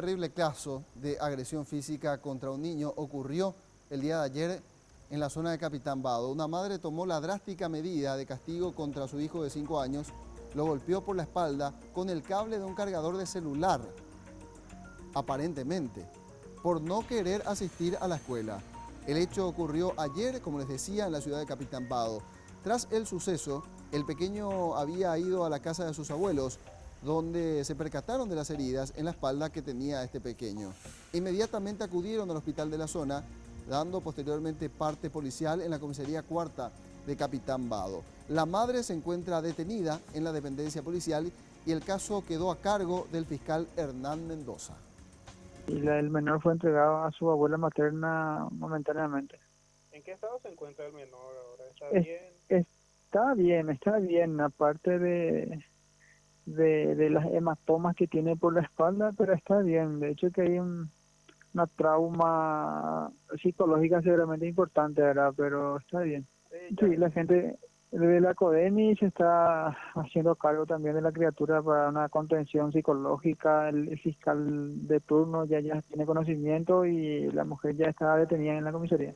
terrible caso de agresión física contra un niño ocurrió el día de ayer en la zona de Capitán Vado. Una madre tomó la drástica medida de castigo contra su hijo de 5 años, lo golpeó por la espalda con el cable de un cargador de celular, aparentemente, por no querer asistir a la escuela. El hecho ocurrió ayer, como les decía, en la ciudad de Capitán Vado. Tras el suceso, el pequeño había ido a la casa de sus abuelos, donde se percataron de las heridas en la espalda que tenía este pequeño. Inmediatamente acudieron al hospital de la zona, dando posteriormente parte policial en la comisaría cuarta de Capitán Vado. La madre se encuentra detenida en la dependencia policial y el caso quedó a cargo del fiscal Hernán Mendoza. Y el menor fue entregado a su abuela materna momentáneamente. ¿En qué estado se encuentra el menor ahora? ¿Está bien? Está bien, aparte de las hematomas que tiene por la espalda, pero está bien. De hecho que hay una trauma psicológica seguramente importante, ¿verdad? Pero está bien. Sí, la gente de la CODEMI se está haciendo cargo también de la criatura para una contención psicológica. El fiscal de turno ya tiene conocimiento y la mujer ya está detenida en la comisaría.